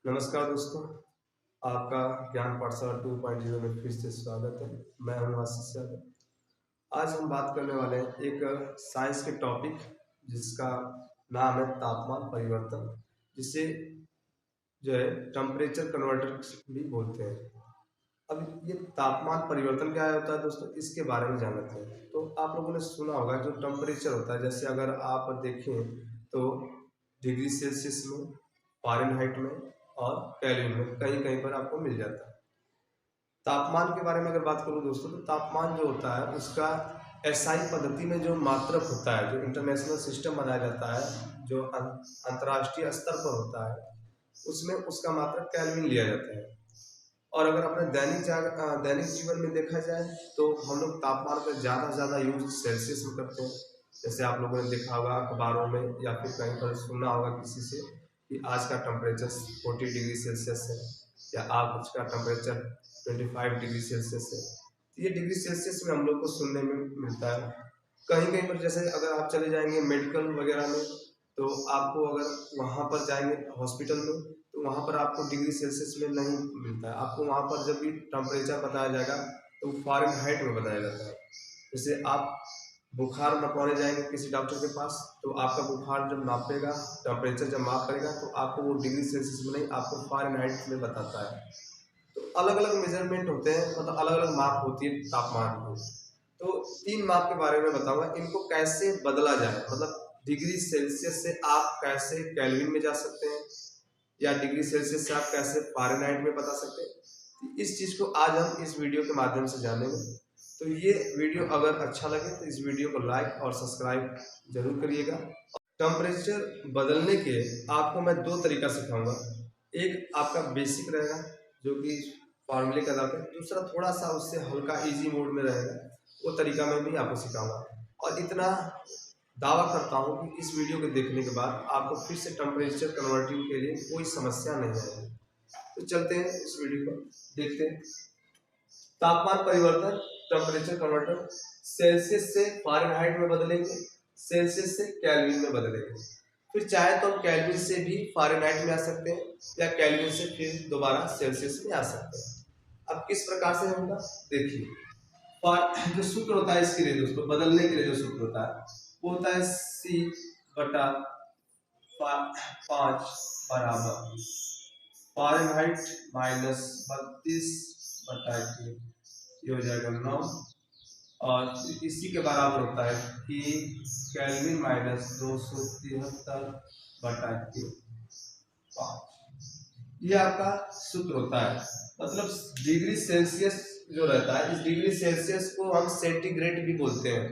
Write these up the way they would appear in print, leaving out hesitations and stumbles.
नमस्कार दोस्तों, आपका ज्ञान पाठशाला 2.0 में फिर से स्वागत है। मैं हूं आशीष यादव। आज हम बात करने वाले हैं एक साइंस के टॉपिक जिसका नाम है तापमान परिवर्तन, जिसे जो है टेम्परेचर कन्वर्टर भी बोलते हैं। अब ये तापमान परिवर्तन क्या होता है दोस्तों, इसके बारे में जान लेते हैं। तो आप लोगों ने सुना होगा जो टेम्परेचर होता है, जैसे अगर आप देखें तो डिग्री सेल्सियस में, फ़ारेनहाइट में और केल्विन में कहीं कहीं पर आपको मिल जाता है। तापमान के बारे में अगर बात करूं दोस्तों, तो तापमान जो होता है उसका एसआई पद्धति में जो मात्रक होता है, जो इंटरनेशनल सिस्टम बनाया जाता है, जो अंतर्राष्ट्रीय स्तर पर होता है, उसमें उसका मात्रक केल्विन लिया जाता है। और अगर अपने दैनिक जीवन में देखा जाए तो हम लोग तापमान का ज़्यादा से ज़्यादा यूज सेल्सियस में करते हैं। जैसे आप लोगों ने देखा होगा अखबारों में या फिर कहीं पर सुना होगा किसी से कि आज का टेम्परेचर 40 डिग्री सेल्सियस है, या आज का टेम्परेचर 25 डिग्री सेल्सियस है। तो ये डिग्री सेल्सियस में हम लोग को सुनने में मिलता है। कहीं कहीं पर जैसे अगर आप चले जाएंगे मेडिकल वगैरह में, तो आपको अगर वहाँ पर जाएंगे हॉस्पिटल में, तो वहाँ पर आपको डिग्री सेल्सियस में नहीं मिलता है। आपको वहाँ पर जब भी टेम्परेचर बताया जाएगा तो फ़ारेनहाइट में बताया जाता है। जैसे आप बुखार नपवाने जाएंगे किसी डॉक्टर के पास, तो आपका बुखार जब नापेगा, टेम्परेचर जब माप करेगा, तो आपको वो डिग्री सेल्सियस में नहीं, आपको फ़ारेनहाइट में बताता है। तो अलग अलग मेजरमेंट होते हैं, मतलब अलग अलग माप होती है तापमान की। तो 3 माप के बारे में बताऊंगा, इनको कैसे बदला जाए, मतलब डिग्री सेल्सियस से आप कैसे केल्विन में जा सकते हैं, या डिग्री सेल्सियस से आप कैसे फ़ारेनहाइट में बता सकते हैं। तो इस चीज़ को आज हम इस वीडियो के माध्यम से जानेंगे। तो ये वीडियो अगर अच्छा लगे तो इस वीडियो को लाइक और सब्सक्राइब जरूर करिएगा। टेम्परेचर बदलने के आपको मैं 2 तरीका सिखाऊंगा। एक आपका बेसिक रहेगा जो कि फॉर्मूले का आधार पर, दूसरा थोड़ा सा उससे हल्का इजी मोड में रहेगा, वो तरीका मैं भी आपको सिखाऊंगा। और इतना दावा करता हूँ कि इस वीडियो को देखने के बाद आपको फिर से टेम्परेचर कन्वर्टिंग के लिए कोई समस्या नहीं आएगी। तो चलते हैं इस वीडियो को देखते हैं। तापमान परिवर्तन टेम्परेचर कन्वर्टर, सेल्सियस से फ़ारेनहाइट में बदलेंगे, सेल्सियस से केल्विन में बदलेंगे। फिर चाहे तो हम केल्विन से भी फ़ारेनहाइट में आ सकते हैं, या केल्विन से फिर दोबारा सेल्सियस में आ सकते हैं। अब किस प्रकार से होगा देखिए। जो सूत्र होता है इसके लिए दोस्तों, बदलने के लिए जो सूत्र होता है वो होता है C बटा 5 बराबर फ़ारेनहाइट माइनस 32 बटा के, ये हो जाएगा 9। और इसी के बराबर होता है कि केल्विन माइनस 273 बटा के 5। ये आपका सूत्र होता है। मतलब डिग्री सेल्सियस जो रहता है, इस डिग्री सेल्सियस को हम सेंटीग्रेड भी बोलते हैं।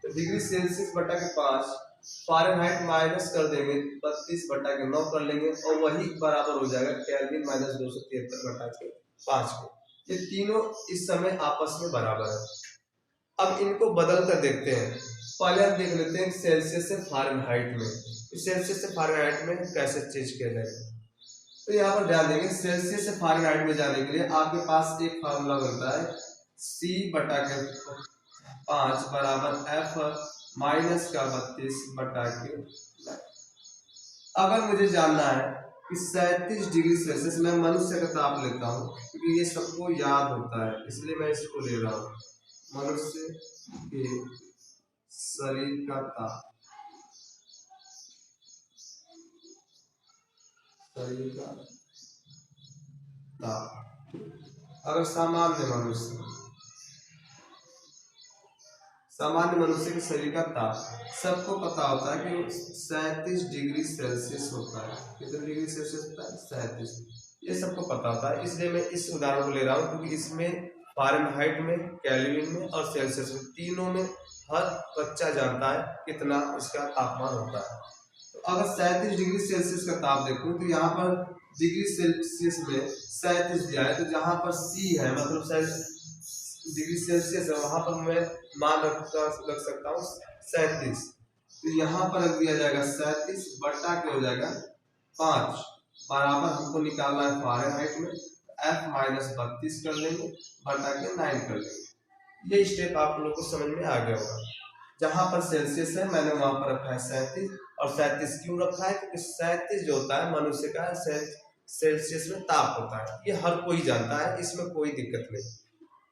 तो डिग्री सेल्सियस बटा के 5, फ़ारेनहाइट माइनस कर देंगे 32 बटा के 9 कर लेंगे, और वही बराबर हो जाएगा केल्विन माइनस 273 बटा के 5 को। ये तीनों इस समय आपस में बराबर है। अब इनको बदल कर देखते हैं। पहले हम देख लेते हैं सेल्सियस से फ़ारेनहाइट में, सेल्सियस से फ़ारेनहाइट में कैसे चेंज किया जाएगा। तो यहाँ पर ध्यान देंगे, सेल्सियस से फ़ारेनहाइट में जाने के लिए आपके पास एक फार्मूला बनता है C बटा के 5 बराबर F माइनस का 32 बटा के 9। अगर मुझे जानना है कि 37 डिग्री सेल्सियस, मैं मनुष्य का ताप लेता हूँ क्योंकि ये सबको याद होता है, इसलिए मैं इसको ले रहा हूँ। मनुष्य के शरीर का ताप, शरीर का ताप, अगर सामान्य मनुष्य के शरीर का ताप सबको पता होता है कि 37 डिग्री सेल्सियस होता है। कितने डिग्री सेल्सियस होता है? 37। ये सबको पता होता है, इसलिए मैं इस उदाहरण को ले रहा हूँ क्योंकि इसमें फ़ारेनहाइट में, केल्विन में और सेल्सियस में, तीनों में हर बच्चा जानता है कितना इसका तापमान होता है। तो अगर 37 डिग्री सेल्सियस का ताप देखूं तो यहाँ पर डिग्री सेल्सियस में 37 दिया है, तो जहाँ पर C है मतलब डिग्री सेल्सियस है, वहां पर मैं मान रख सकता हूँ 37। तो यहाँ पर रख दिया जाएगा 37 बटा के हो जाएगा 5 बराबर, हमको निकालना है फ़ारेनहाइट में, F माइनस 32 कर लेंगे बटा के 9 कर लेंगे। ये स्टेप आप लोगों को समझ में आ गया होगा। जहां पर सेल्सियस है मैंने वहां पर रखा है 37, और 37 क्यों रखा है? क्योंकि 37 जो होता है मनुष्य का सेल्सियस में ताप होता है, ये हर कोई जानता है, इसमें कोई दिक्कत नहीं।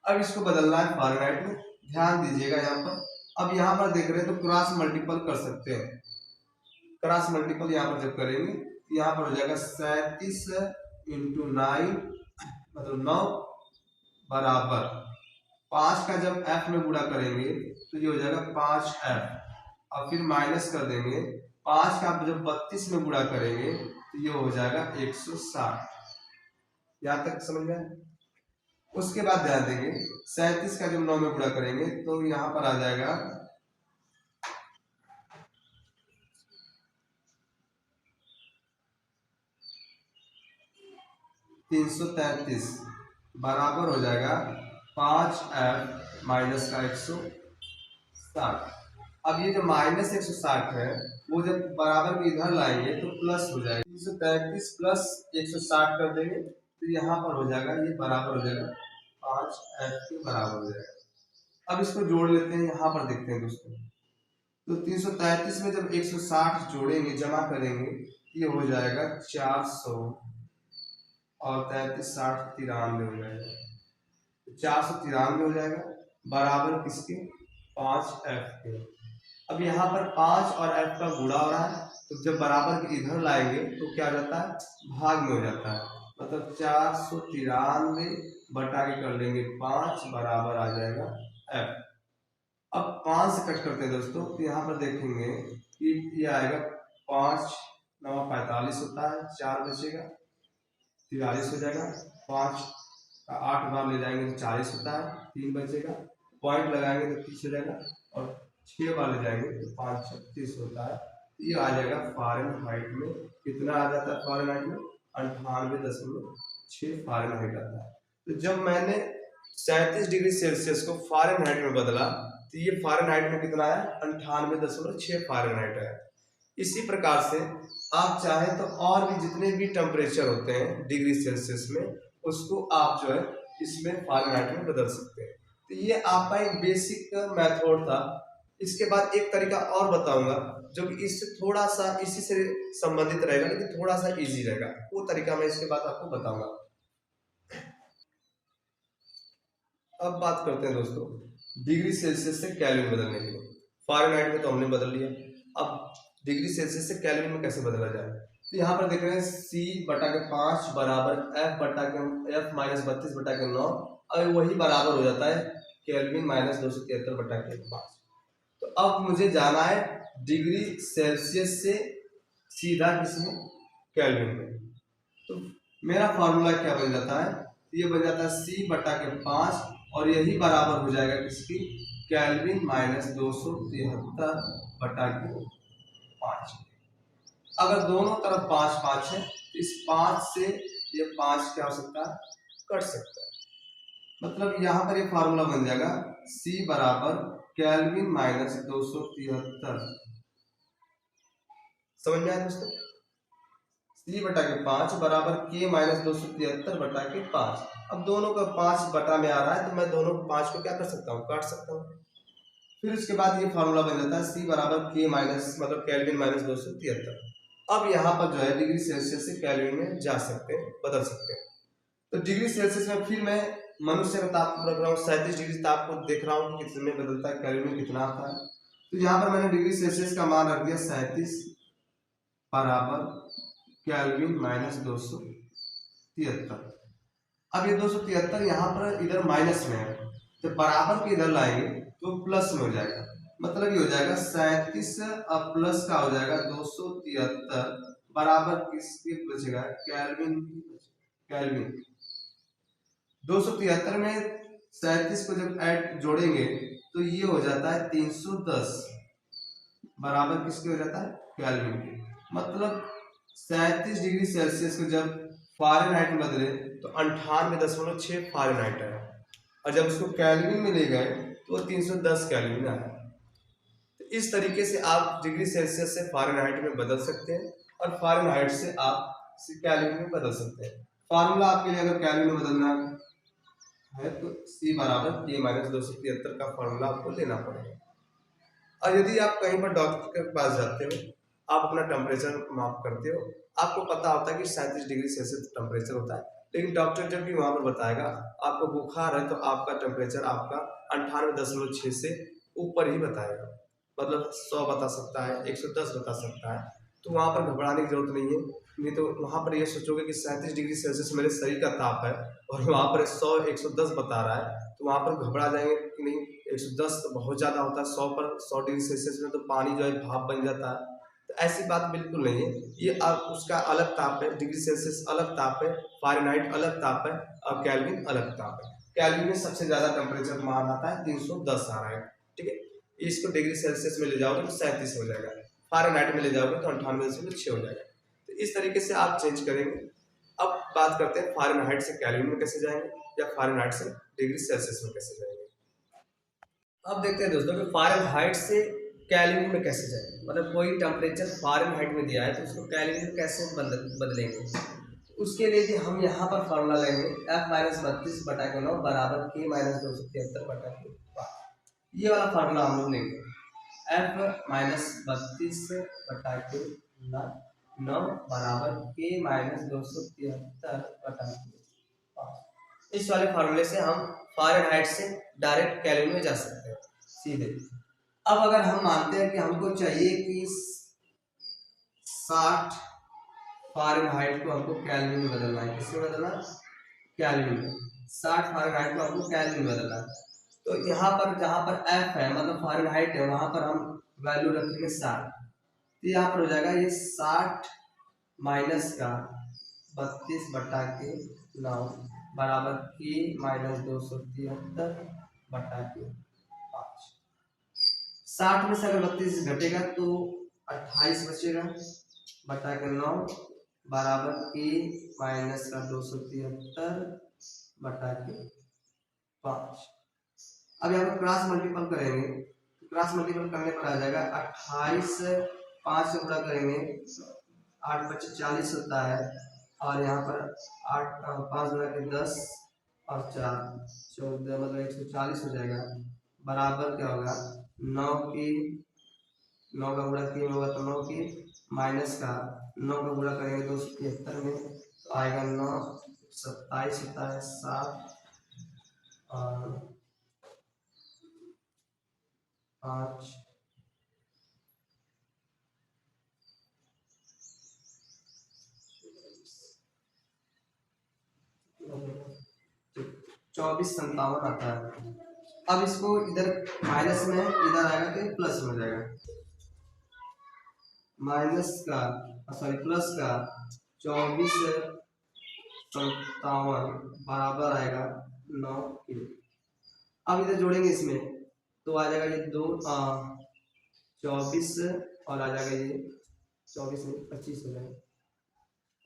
अब इसको बदलना है फ़ारेनहाइट में। ध्यान दीजिएगा यहाँ पर, अब यहाँ पर देख रहे हैं तो क्रॉस मल्टीपल कर सकते हैं। क्रॉस मल्टीपल यहाँ पर जब करेंगे तो यहाँ पर हो जाएगा 37 इंटू 9 मतलब 9 बराबर 5 का जब f में गुणा करेंगे तो ये हो जाएगा 5f और फिर माइनस कर देंगे 5 का जब 32 में गुणा करेंगे तो ये हो जाएगा 160। यहाँ तक समझ में आया? उसके बाद ध्यान देंगे 37 का जब 9 में गुणा करेंगे तो यहाँ पर आ जाएगा 333 बराबर हो जाएगा 5f माइनस का 160। अब ये जो माइनस 160 है वो जब बराबर में इधर लाएंगे तो प्लस हो जाएगा, 333 प्लस 160 कर देंगे तो यहाँ पर हो जाएगा ये बराबर हो जाएगा 5f के बराबर हो जाएगा। अब इसको जोड़ लेते हैं, यहाँ पर देखते हैं दोस्तों, तो 333 में जब 160 जोड़ेंगे जमा करेंगे ये हो जाएगा 400 और 33 60 93 हो जाएगा, 493 हो जाएगा बराबर किसके 5f के। अब यहाँ पर 5 और f का गुणा हो रहा है तो जब बराबर के इधर लाएंगे तो क्या हो जाता है भाग में हो जाता है, मतलब 493 बटा के कर लेंगे 5 बराबर आ जाएगा f। अब 5 से कट करते हैं दोस्तों तो यहाँ पर देखेंगे कि ये आएगा 5 9 45 होता है, 4 बचेगा 43 हो जाएगा, 5 का 8 बार ले जाएंगे तो 40 होता है, 3 बचेगा, पॉइंट लगाएंगे तो 30 हो जाएगा और 6 बार ले जाएंगे तो 5 36 होता है। ये आ जाएगा फ़ारेनहाइट में, कितना आ जाता है फ़ारेनहाइट में 98.6 फ़ारेनहाइट आता है। तो जब मैंने 37 डिग्री सेल्सियस को फ़ारेनहाइट में बदला तो ये फ़ारेनहाइट में कितना है 98.6 फ़ारेनहाइट है। इसी प्रकार से आप चाहें तो और भी जितने भी टेम्परेचर होते हैं डिग्री सेल्सियस में उसको आप जो है इसमें फ़ारेनहाइट में बदल सकते हैं। तो ये आपका एक बेसिक मेथड था। इसके बाद एक तरीका और बताऊंगा जो कि इससे थोड़ा सा इसी से संबंधित रहेगा लेकिन थोड़ा सा इजी रहेगा, वो तरीका मैं इसके बाद आपको बताऊंगा। अब बात करते हैं दोस्तों डिग्री सेल्सियस से केल्विन बदलने के लिए। फ़ारेनहाइट में तो हमने बदल लिया, अब डिग्री सेल्सियस से केल्विन में कैसे बदला जाए। तो यहाँ पर देख रहे हैं c बटा के 5 बराबर f बटा के f माइनस 32 बटा के 9 और वही बराबर हो जाता है केल्विन माइनस 273 बटा के 5। तो अब मुझे जाना है डिग्री सेल्सियस से सीधा किसमें केल्विन में। तो मेरा फार्मूला क्या बन जाता है, ये बन जाता है c बटा के 5 और यही बराबर हो जाएगा किसकी केल्विन माइनस 273 बटा के 5। अगर दोनों तरफ 5 5 है तो इस 5 से ये 5 क्या हो सकता है कट सकता है, मतलब यहाँ पर ये फार्मूला बन जाएगा c बराबर केल्विन माइनस 273। समझ में आया दोस्तों, c बटा के 5 बराबर k माइनस 273 बटा के 5। अब दोनों का 5 बटा में आ रहा है तो मैं दोनों 5 को क्या कर सकता हूँ काट सकता हूँ। फिर उसके बाद ये फार्मूला बन जाता है c बराबर k माइनस मतलब केल्विन माइनस 273। अब यहाँ पर जो है डिग्री सेल्सियस से केल्विन में जा सकते हैं बदल सकते हैं। तो डिग्री सेल्सियस में फिर मैं मनुष्य का ताप रख रहा हूँ 37 डिग्री ताप को देख रहा हूँ कितने में बदलता है केल्विन में कितना आता है। तो यहाँ पर मैंने डिग्री सेल्सियस का मान रख दिया 37 बराबर केल्विन माइनस 273। अब ये 273 यहाँ पर इधर माइनस में है तो बराबर के इधर लाएंगे तो प्लस में हो जाएगा, मतलब ये हो जाएगा 37 अब प्लस का हो जाएगा 273 बराबर किसके बचेगा केल्विन। केल्विन 273 में 37 को जब ऐड जोड़ेंगे तो ये हो जाता है 310 बराबर किसके हो जाता है केल्विन के। मतलब 37 डिग्री सेल्सियस को जब फ़ारेनहाइट में बदले तो 98.6 फ़ारेनहाइट है और जब उसको केल्विन में ले गए तो 310 केल्विन आया। तो इस तरीके से आप डिग्री सेल्सियस से फ़ारेनहाइट में बदल सकते हैं और फ़ारेनहाइट से आप केल्विन में बदल सकते हैं। फार्मूला आपके लिए अगर केल्विन में बदलना है तो c बराबर k माइनस 273 का फार्मूला आपको लेना पड़ेगा। और यदि आप कहीं पर डॉक्टर के पास जाते हो आप अपना टेम्परेचर माप करते हो, आपको पता होता है कि 37 डिग्री सेल्सियस टेम्परेचर होता है, लेकिन डॉक्टर जब भी वहाँ पर बताएगा आपको बुखार है तो आपका टेम्परेचर आपका 98.6 से ऊपर ही बताएगा, मतलब 100 बता सकता है, 110 बता सकता है। तो वहाँ पर घबराने की जरूरत नहीं है, नहीं तो वहाँ पर ये सोचोगे कि 37 डिग्री सेल्सियस मेरे शरीर का ताप है और वहाँ पर 100 110 बता रहा है, तो वहाँ पर घबरा जाएंगे कि नहीं 110 तो बहुत ज़्यादा होता है, 100 पर 100 डिग्री सेल्सियस में तो पानी जो है भाप बन जाता है। तो ऐसी बात बिल्कुल नहीं है, ये उसका अलग ताप है, डिग्री सेल्सियस अलग ताप है, फ़ारेनहाइट अलग ताप है और केल्विन अलग ताप है। केल्विन में सबसे ज़्यादा टेम्परेचर मान आता है 310 आ रहा है, ठीक है। इसको डिग्री सेल्सियस में ले जाओगे तो 37 हो जाएगा, फ़ारेनहाइट में ले जाओगे तो 98.6 हो जाएगा। तो इस तरीके से आप चेंज करेंगे। अब बात करते हैं फ़ारेनहाइट से केल्विन में कैसे जाएंगे या फ़ारेनहाइट से डिग्री सेल्सियस में कैसे जाएंगे। अब देखते हैं दोस्तों कि फ़ारेनहाइट से केल्विन में कैसे जाएंगे, मतलब कोई टेम्परेचर फ़ारेनहाइट में दिया है तो उसको केल्विन में कैसे बदलेंगे। उसके लिए भी हम यहाँ पर फॉर्मूला लेंगे F-32/9 बराबर K-273/5। ये वाला फार्मूला हम लोग लेंगे, F-32/9 बराबर K-273/5। इस वाले फार्मूले से हम फ़ारेनहाइट से डायरेक्ट केल्विन में जा सकते हैं सीधे। अब अगर हम मानते हैं कि हमको चाहिए कि 60 फ़ारेनहाइट को हमको केल्विन में बदलना है, किसमें बदलना है, केल्विन में। 60 फ़ारेनहाइट को हमको केल्विन में बदलना है, तो यहाँ पर जहाँ पर F है मतलब फ़ारेनहाइट है, वहाँ पर हम वैल्यू रखेंगे 60। तो यहाँ पर हो जाएगा ये 60 माइनस का 32/9 बराबर K-273/5। 60 में से अगर 32 घटेगा तो 28 बचेगा बटा के 9 बराबर K-273/5। अब यहाँ पर क्रॉस मल्टीपल करेंगे, क्रॉस मल्टीपल करने पर आ जाएगा 28 5 से गुणा करेंगे 8 25 40 होता है, और यहाँ पर 8 5 गुणा के 10 और 4 14 मतलब 140 हो जाएगा, बराबर क्या होगा 9 की 9 का गुणा 3 होगा तो 9 की माइनस का 9 का गुणा करेंगे 273 में तो आएगा 9 27 होता है 7 और 5 24 57 आता है। अब इसको इधर माइनस में इधर आएगा तो प्लस हो जाएगा, माइनस का सॉरी प्लस का 24 57 बराबर आएगा 9 के। अब इधर जोड़ेंगे इसमें तो आ जाएगा ये 24 और आ जाएगा ये 24 में 25 हो जाएगा,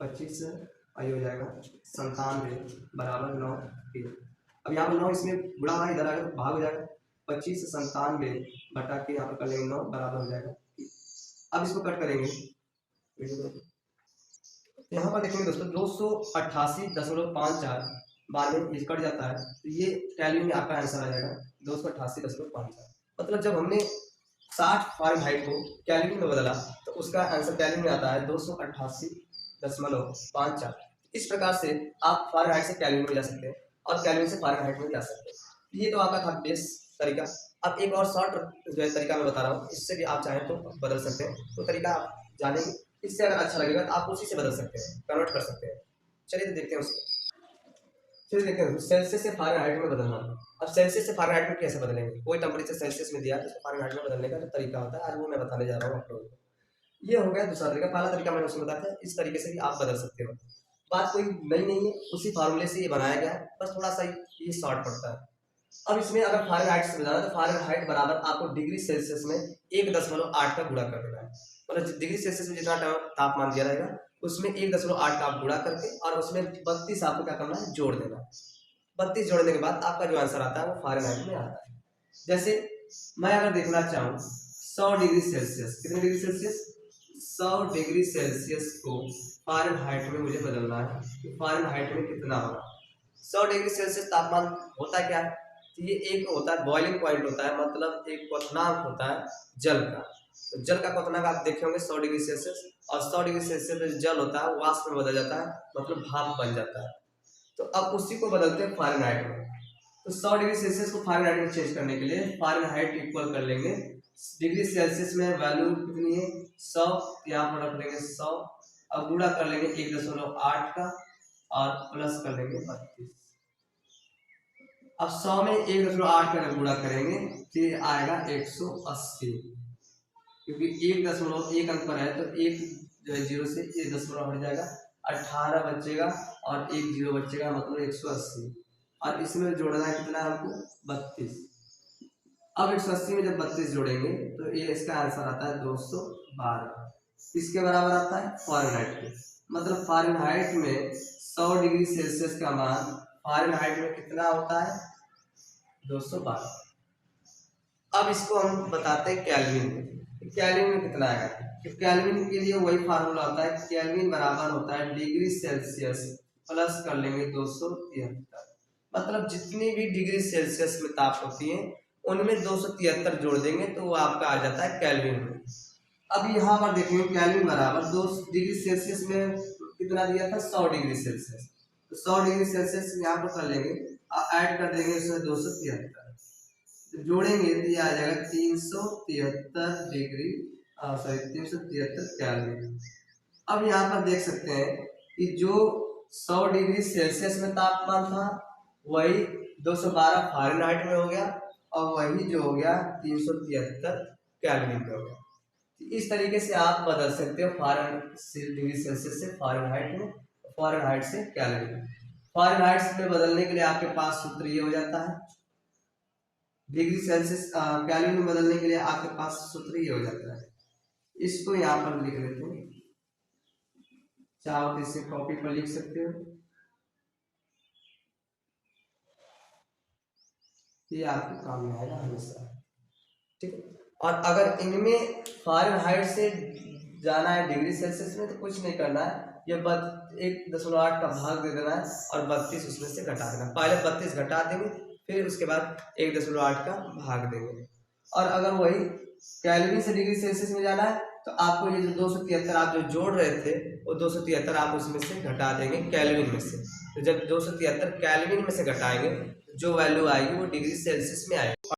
25 और ये हो जाएगा 97 बराबर 9 के। अब यहाँ पर 9 इसमें बुढ़ा हुआ इधर आएगा भाग हो जाएगा, 25 97 बटा के यहाँ पर कर लेंगे 9 बराबर हो जाएगा। अब इसको कट करेंगे तो यहाँ पर देखेंगे दोस्तों 288.54 बार में ये कट जाता है तो ये केल्विन में आपका आंसर आ जाएगा 288.54। मतलब जब हमने 60 फ़ारेनहाइट को केल्विन में बदला तो उसका आंसर केल्विन में आता है 288.54। इस प्रकार से आप फ़ारेनहाइट से केल्विन में जा सकते हैं और केल्विन से फ़ारेनहाइट में जा सकते हैं। ये तो आपका था बेस तरीका। अब एक और शॉर्ट जो है तरीका मैं बता रहा हूँ, इससे भी आप चाहें तो बदल सकते हैं, तो तरीका आप जानेंगे, इससे अगर अच्छा लगेगा तो आप उसी से बदल सकते हैं, कन्वर्ट कर सकते हैं। चलिए तो देखते हैं उसको। चलिए देखते हैं सेल्सियस से फ़ारेनहाइट में बदलना। अब सेल्सियस से फ़ारेनहाइट में कैसे बदलेंगे, कोई टेम्परेचर सेल्सियस में दिया तो उसको फ़ारेनहाइट में बदलने का जो तरीका होता है आज वो मैं बताने जा रहा हूँ आप लोगों को। ये हो गया दूसरा तरीका। पहला तरीका मैंने उसमें बताया था, इस तरीके से भी आप बदल सकते हो, बात कोई नई नहीं है, उसी फार्मूले से ये बनाया गया है, बस थोड़ा सा ये शॉर्ट पड़ता है। अब इसमें अगर फ़ारेनहाइट से बदलना है तो फ़ारेनहाइट बराबर आपको डिग्री सेल्सियस में 1.8 का गुणा कर देना है, मतलब डिग्री सेल्सियस में जितना तापमान दिया रहेगा उसमें 1.8 का आप गुणा करके और उसमें 32 आपको क्या करना है जोड़ देना है। 32 जोड़ने के बाद आपका जो आंसर आता है वो फ़ारेनहाइट में आता है। जैसे मैं अगर देखना चाहूँ 100 डिग्री सेल्सियस, कितने डिग्री सेल्सियस, 100 डिग्री सेल्सियस को फ़ारेनहाइट में मुझे बदलना है, तो फ़ारेनहाइट में कितना होगा। 100 डिग्री सेल्सियस तापमान होता क्या है, तो ये एक होता है बॉइलिंग पॉइंट होता है, मतलब एक क्वथनांक होता है जल का। तो जल का क्वथनांक आप देखे होंगे 100 डिग्री सेल्सियस, और 100 डिग्री सेल्सियस में जल होता है वाष्प में बदल जाता है, मतलब भाप बन जाता है। तो अब उसी को बदलते हैं फ़ारेनहाइट में। तो 100 डिग्री सेल्सियस को फ़ारेनहाइट में चेंज करने के लिए फ़ारेनहाइट इक्वल कर लेंगे डिग्री सेल्सियस में वैल्यू कितनी है 100, यहाँ पर रख लेंगे 100, अब गुणा कर लेंगे 1.8 का और प्लस कर लेंगे 32। अब 100 में 1.8 का गुणा करेंगे फिर आएगा 180, क्योंकि 1.1 अंक पर है तो एक जो है जीरो से 1 दशमलव हट जाएगा, 18 बचेगा और एक जीरो बचेगा, मतलब 180, और इसमें जोड़ना है कितना हमको 32। अब 180 में जब 32 जोड़ेंगे तो ये इसका आंसर आता है 212। इसके बराबर आता है फ़ारेनहाइट के, मतलब फ़ारेनहाइट में 100 डिग्री सेल्सियस का मान फ़ारेनहाइट में कितना होता है 212। अब इसको हम बताते हैं केल्विन में, केल्विन में कितना आएगा। तो केल्विन के लिए वही फार्मूला होता है, केल्विन बराबर होता है डिग्री सेल्सियस प्लस कर लेंगे 273, मतलब जितनी भी डिग्री सेल्सियस में ताप होती है उनमें 273 जोड़ देंगे तो वो आपका आ जाता है केल्विन में। अब यहाँ पर देखेंगे केल्विन बराबर 2 डिग्री सेल्सियस में कितना दिया था 100 डिग्री सेल्सियस, तो 100 डिग्री सेल्सियस यहाँ पर कर लेंगे और ऐड कर देंगे इसमें 273, तो जोड़ेंगे तो ये आ जाएगा 373 डिग्री, सॉरी 373 केल्विन। अब यहाँ पर देख सकते हैं कि जो 100 डिग्री सेल्सियस में तापमान था वही 212 फ़ारेनहाइट में हो गया, और वही जो हो गया 373 केल्विन में हो गया। इस तरीके से आप बदल सकते हो डिग्री सेल्सियस से फ़ारेनहाइट में, फ़ारेनहाइट से केल्विन। फ़ारेनहाइट में बदलने के लिए आपके पास सूत्र ये हो जाता है, डिग्री सेल्सियस केल्विन में बदलने के लिए आपके पास सूत्र ये हो जाता है। इसको यहाँ पर लिख लेते हैं, चाहो तो इसे कॉपी पर लिख सकते हो, ये आपके काम में आएगा हमेशा, ठीक है। और अगर इनमें फ़ारेनहाइट से जाना है डिग्री सेल्सियस में तो कुछ नहीं करना है, ये 1.8 का भाग दे देना है और 32 उसमें से घटा देना। पहले 32 घटा देंगे फिर उसके बाद 1.8 का भाग देंगे। और अगर वही केल्विन से डिग्री सेल्सियस में जाना है तो आपको ये जो 273 आप जो जोड़ रहे थे वो 273 आप उसमें से घटा देंगे केल्विन में से। तो जब 273 केल्विन में से घटाएंगे जो वैल्यू आएगी वो डिग्री सेल्सियस में आएगी।